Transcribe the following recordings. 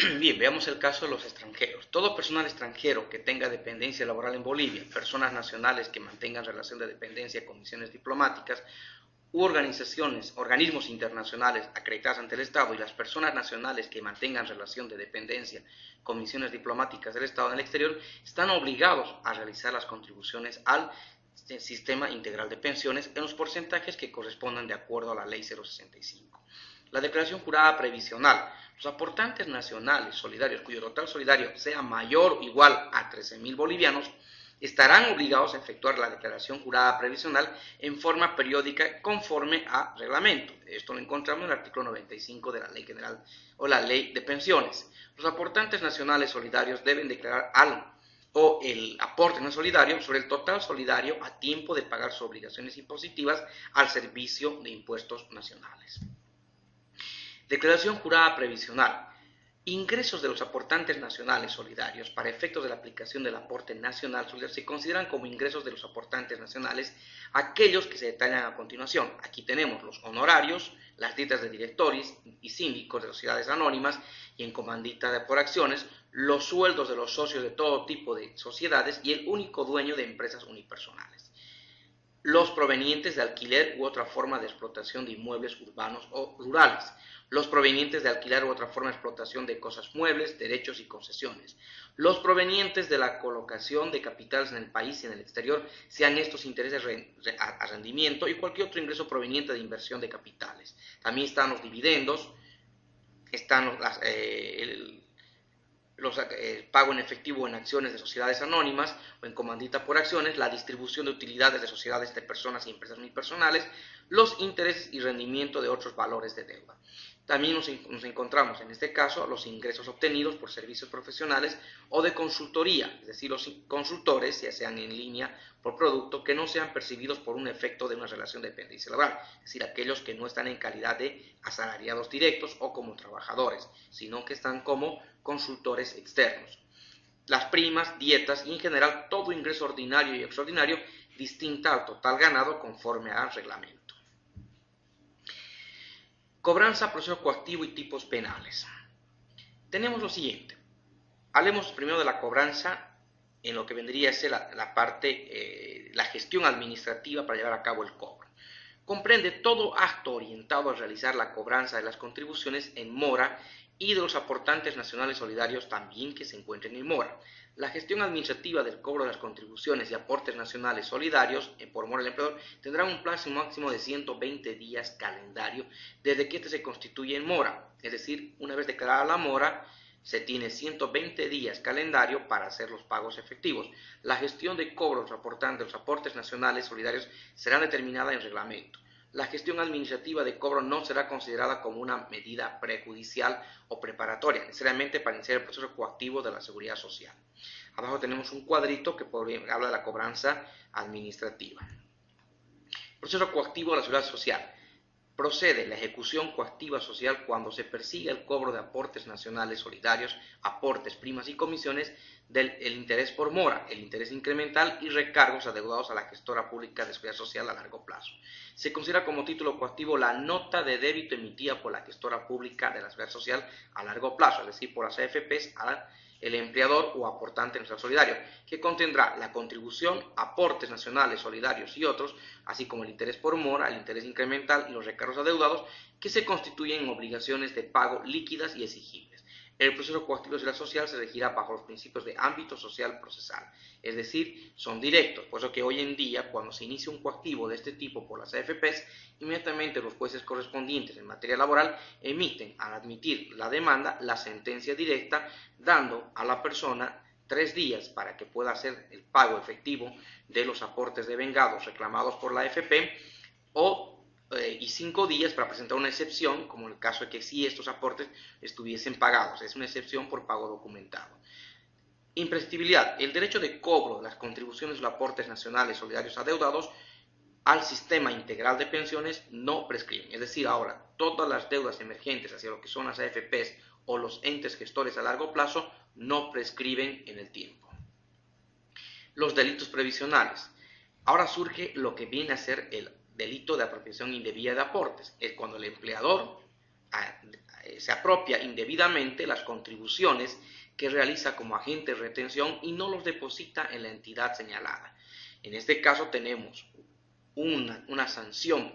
Bien, veamos el caso de los extranjeros. Todo personal extranjero que tenga dependencia laboral en Bolivia, personas nacionales que mantengan relación de dependencia con misiones diplomáticas u organismos internacionales acreditados ante el Estado y las personas nacionales que mantengan relación de dependencia con misiones diplomáticas del Estado en el exterior están obligados a realizar las contribuciones al sistema integral de pensiones en los porcentajes que correspondan de acuerdo a la Ley 065. La declaración jurada previsional. Los aportantes nacionales solidarios cuyo total solidario sea mayor o igual a 13.000 bolivianos estarán obligados a efectuar la declaración jurada previsional en forma periódica conforme a reglamento. Esto lo encontramos en el artículo 95 de la Ley General o la Ley de Pensiones. Los aportantes nacionales solidarios deben declarar el aporte no solidario sobre el total solidario a tiempo de pagar sus obligaciones impositivas al servicio de impuestos nacionales. Declaración jurada previsional. Ingresos de los aportantes nacionales solidarios para efectos de la aplicación del aporte nacional solidario se consideran como ingresos de los aportantes nacionales aquellos que se detallan a continuación. Aquí tenemos los honorarios, las dietas de directores y síndicos de sociedades anónimas y en comandita por acciones, los sueldos de los socios de todo tipo de sociedades y el único dueño de empresas unipersonales. Los provenientes de alquiler u otra forma de explotación de inmuebles urbanos o rurales, los provenientes de alquiler u otra forma de explotación de cosas muebles, derechos y concesiones, los provenientes de la colocación de capitales en el país y en el exterior, sean estos intereses a rendimiento y cualquier otro ingreso proveniente de inversión de capitales. También están los dividendos, están pago en efectivo en acciones de sociedades anónimas o en comandita por acciones, la distribución de utilidades de sociedades de personas y empresas unipersonales, los intereses y rendimiento de otros valores de deuda. También nos encontramos en este caso los ingresos obtenidos por servicios profesionales o de consultoría, es decir, los consultores, ya sean en línea por producto, que no sean percibidos por un efecto de una relación de dependencia laboral, es decir, aquellos que no están en calidad de asalariados directos o como trabajadores, sino que están como consultores externos. Las primas, dietas y en general todo ingreso ordinario y extraordinario distinta al total ganado conforme al reglamento. Cobranza, proceso coactivo y tipos penales. Tenemos lo siguiente. Hablemos primero de la cobranza en lo que vendría a ser la gestión administrativa para llevar a cabo el cobro. Comprende todo acto orientado a realizar la cobranza de las contribuciones en mora y de los aportantes nacionales solidarios también que se encuentren en mora. La gestión administrativa del cobro de las contribuciones y aportes nacionales solidarios por mora del empleador tendrá un plazo máximo de 120 días calendario desde que éste se constituye en mora. Es decir, una vez declarada la mora, se tiene 120 días calendario para hacer los pagos efectivos. La gestión de cobros de los aportes nacionales solidarios será determinada en reglamento. La gestión administrativa de cobro no será considerada como una medida prejudicial o preparatoria, necesariamente para iniciar el proceso coactivo de la seguridad social. Abajo tenemos un cuadrito que habla de la cobranza administrativa. Proceso coactivo de la seguridad social. Procede la ejecución coactiva social cuando se persigue el cobro de aportes nacionales solidarios, aportes, primas y comisiones del interés por mora, el interés incremental y recargos adeudados a la gestora pública de seguridad social a largo plazo. Se considera como título coactivo la nota de débito emitida por la gestora pública de la seguridad social a largo plazo, es decir, por las AFPs el empleador o aportante nacional solidario, que contendrá la contribución, aportes nacionales solidarios y otros, así como el interés por mora, el interés incremental y los recargos adeudados, que se constituyen en obligaciones de pago líquidas y exigibles. El proceso coactivo de seguridad social se regirá bajo los principios de ámbito social procesal, es decir, son directos, por eso que hoy en día, cuando se inicia un coactivo de este tipo por las AFPs, inmediatamente los jueces correspondientes en materia laboral emiten, al admitir la demanda, la sentencia directa, dando a la persona 3 días para que pueda hacer el pago efectivo de los aportes devengados reclamados por la AFP y 5 días para presentar una excepción, como en el caso de que sí estos aportes estuviesen pagados. Es una excepción por pago documentado. Imprescriptibilidad. El derecho de cobro de las contribuciones o aportes nacionales solidarios adeudados al sistema integral de pensiones no prescriben. Es decir, ahora todas las deudas emergentes hacia lo que son las AFPs o los entes gestores a largo plazo no prescriben en el tiempo. Los delitos previsionales. Ahora surge lo que viene a ser el delito de apropiación indebida de aportes. Es cuando el empleador se apropia indebidamente las contribuciones que realiza como agente de retención y no los deposita en la entidad señalada. En este caso tenemos una sanción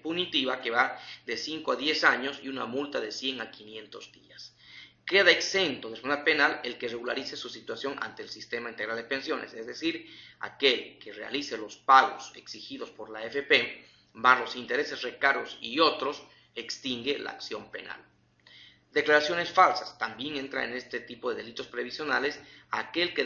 punitiva que va de 5 a 10 años y una multa de 100 a 500 días. Queda exento de responsabilidad penal el que regularice su situación ante el sistema integral de pensiones, es decir, aquel que realice los pagos exigidos por la AFP, más los intereses, recargos y otros, extingue la acción penal. Declaraciones falsas. También entra en este tipo de delitos previsionales aquel que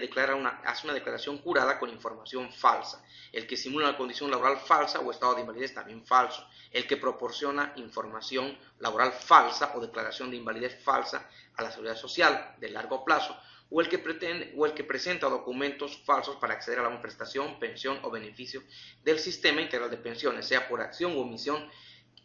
hace una declaración jurada con información falsa, el que simula una condición laboral falsa o estado de invalidez también falso, el que proporciona información laboral falsa o declaración de invalidez falsa a la seguridad social de largo plazo, o el que presenta documentos falsos para acceder a una prestación, pensión o beneficio del sistema integral de pensiones, sea por acción u omisión.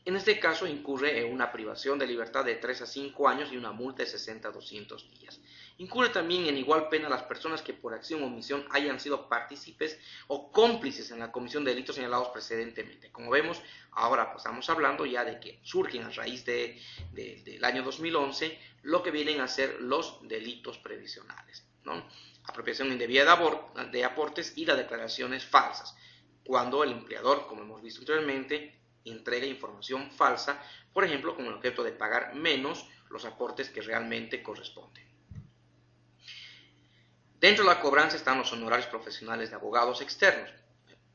En este caso incurre en una privación de libertad de 3 a 5 años y una multa de 60 a 200 días. Incurre también en igual pena las personas que por acción o omisión hayan sido partícipes o cómplices en la comisión de delitos señalados precedentemente. Como vemos, ahora estamos hablando ya de que surgen a raíz del año 2011 lo que vienen a ser los delitos previsionales, ¿no? Apropiación indebida de aportes y las declaraciones falsas, cuando el empleador, como hemos visto anteriormente, entrega información falsa, por ejemplo, con el objeto de pagar menos los aportes que realmente corresponden. Dentro de la cobranza están los honorarios profesionales de abogados externos.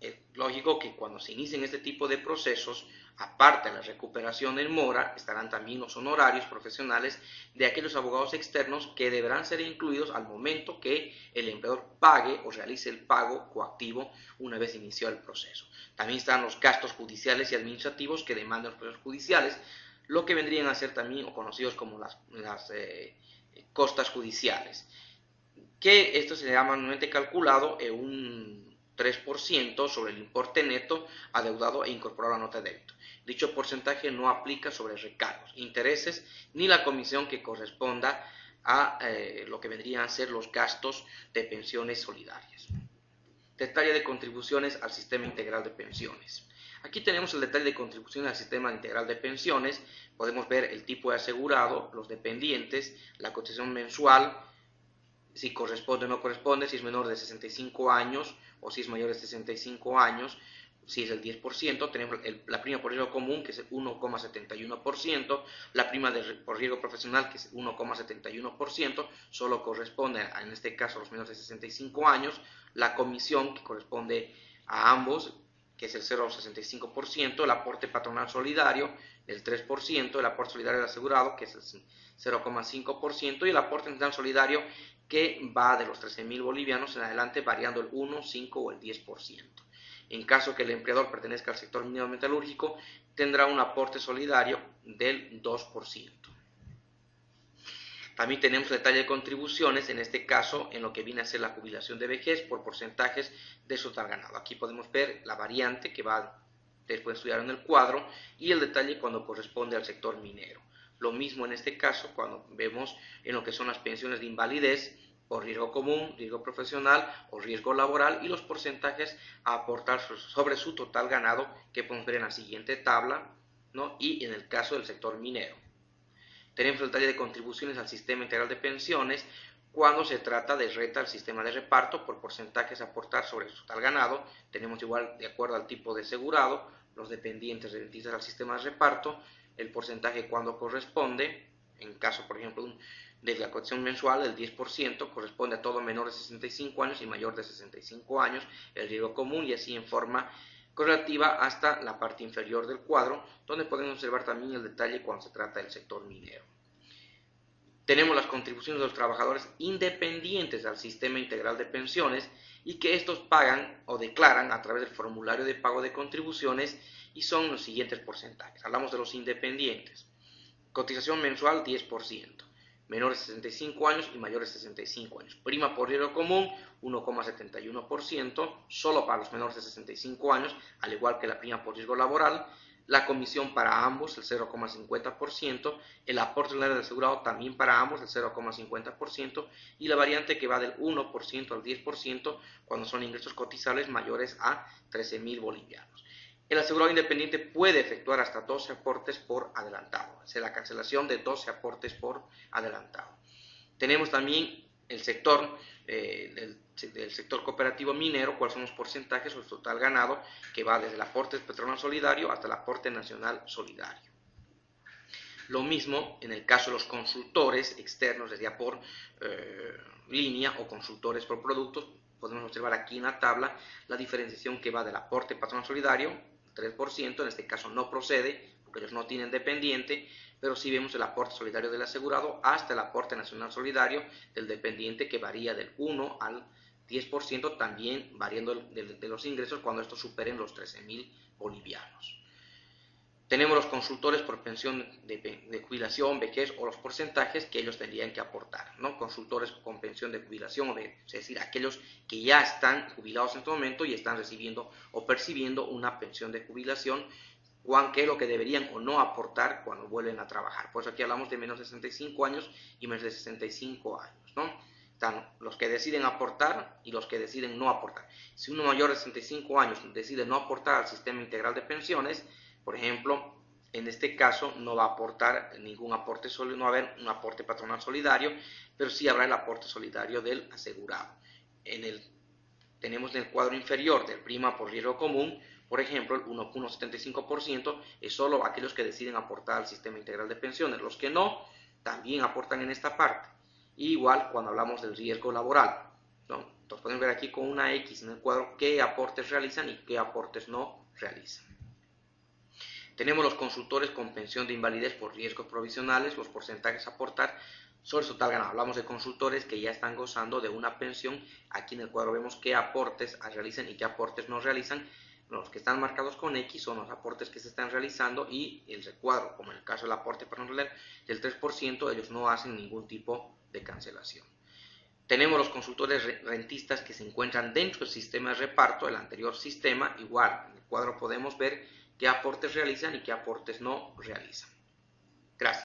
Es lógico que cuando se inicien este tipo de procesos, aparte de la recuperación en mora, estarán también los honorarios profesionales de aquellos abogados externos que deberán ser incluidos al momento que el empleador pague o realice el pago coactivo una vez iniciado el proceso. También están los gastos judiciales y administrativos que demandan los procesos judiciales, lo que vendrían a ser también o conocidos como las costas judiciales, que esto se llama normalmente calculado en un 3% sobre el importe neto adeudado e incorporado a la nota de débito. Dicho porcentaje no aplica sobre recargos, intereses ni la comisión que corresponda a lo que vendrían a ser los gastos de pensiones solidarias. Detalle de contribuciones al sistema integral de pensiones. Aquí tenemos el detalle de contribuciones al sistema integral de pensiones. Podemos ver el tipo de asegurado, los dependientes, la cotización mensual, si corresponde o no corresponde, si es menor de 65 años o si es mayor de 65 años, si es el 10%, tenemos la prima por riesgo común, que es el 1,71%, la prima por riesgo profesional, que es 1,71%, solo corresponde en este caso a los menores de 65 años, la comisión, que corresponde a ambos, que es el 0,65%, el aporte patronal solidario, el 3%, el aporte solidario del asegurado, que es el 0,5%, y el aporte nacional solidario, que va de los 13.000 bolivianos en adelante, variando el 1, 5 o el 10%. En caso que el empleador pertenezca al sector minero metalúrgico, tendrá un aporte solidario del 2%. También tenemos el detalle de contribuciones, en este caso en lo que viene a ser la jubilación de vejez por porcentajes de su total ganado. Aquí podemos ver la variante que va después de estudiar en el cuadro y el detalle cuando corresponde al sector minero. Lo mismo en este caso cuando vemos en lo que son las pensiones de invalidez por riesgo común, riesgo profesional o riesgo laboral y los porcentajes a aportar sobre su total ganado que podemos ver en la siguiente tabla, ¿no? Y en el caso del sector minero. Tenemos el detalle de contribuciones al sistema integral de pensiones cuando se trata de reta al sistema de reparto por porcentajes a aportar sobre su total ganado. Tenemos igual de acuerdo al tipo de asegurado, los dependientes rentistas al sistema de reparto, el porcentaje cuando corresponde, en caso por ejemplo de la cotización mensual, el 10% corresponde a todo menor de 65 años y mayor de 65 años, el riesgo común y así en forma correlativa hasta la parte inferior del cuadro, donde podemos observar también el detalle cuando se trata del sector minero. Tenemos las contribuciones de los trabajadores independientes al sistema integral de pensiones y que estos pagan o declaran a través del formulario de pago de contribuciones y son los siguientes porcentajes. Hablamos de los independientes. Cotización mensual 10%. Menores de 65 años y mayores de 65 años. Prima por riesgo común 1,71%, solo para los menores de 65 años, al igual que la prima por riesgo laboral. La comisión para ambos, el 0,50%, el aporte solidario del asegurado también para ambos, el 0,50%, y la variante que va del 1% al 10% cuando son ingresos cotizables mayores a 13.000 bolivianos. El asegurado independiente puede efectuar hasta 12 aportes por adelantado, es la cancelación de 12 aportes por adelantado. Tenemos también el sector del sector cooperativo minero, cuáles son los porcentajes sobre el total ganado, que va desde el aporte patronal solidario hasta el aporte nacional solidario. Lo mismo en el caso de los consultores externos, ya por línea o consultores por productos. Podemos observar aquí en la tabla la diferenciación que va del aporte patronal solidario, 3%, en este caso no procede, porque ellos no tienen dependiente, pero sí vemos el aporte solidario del asegurado hasta el aporte nacional solidario del dependiente, que varía del 1 al 10%, también variando de los ingresos cuando estos superen los 13.000 bolivianos. Tenemos los consultores por pensión de jubilación, vejez o los porcentajes que ellos tendrían que aportar, ¿no? Consultores con pensión de jubilación, es decir, aquellos que ya están jubilados en este momento y están recibiendo o percibiendo una pensión de jubilación, qué es lo que deberían o no aportar cuando vuelven a trabajar. Por eso aquí hablamos de menos de 65 años y menos de 65 años, ¿no? Están los que deciden aportar y los que deciden no aportar. Si uno mayor de 65 años decide no aportar al sistema integral de pensiones, por ejemplo, en este caso no va a aportar ningún aporte solidario, no va a haber un aporte patronal solidario, pero sí habrá el aporte solidario del asegurado. Tenemos en el cuadro inferior del prima por riesgo común, por ejemplo, el 1,75% es solo aquellos que deciden aportar al sistema integral de pensiones. Los que no, también aportan en esta parte. Y igual cuando hablamos del riesgo laboral, ¿no? Entonces podemos ver aquí con una X en el cuadro qué aportes realizan y qué aportes no realizan. Tenemos los consultores con pensión de invalidez por riesgos provisionales, los porcentajes a aportar sobre su total ganado. Hablamos de consultores que ya están gozando de una pensión. Aquí en el cuadro vemos qué aportes realizan y qué aportes no realizan. Los que están marcados con X son los aportes que se están realizando, y el recuadro, como en el caso del aporte patronal del 3%, ellos no hacen ningún tipo de cancelación. Tenemos los consultores rentistas que se encuentran dentro del sistema de reparto, el anterior sistema. Igual, en el cuadro podemos ver qué aportes realizan y qué aportes no realizan. Gracias.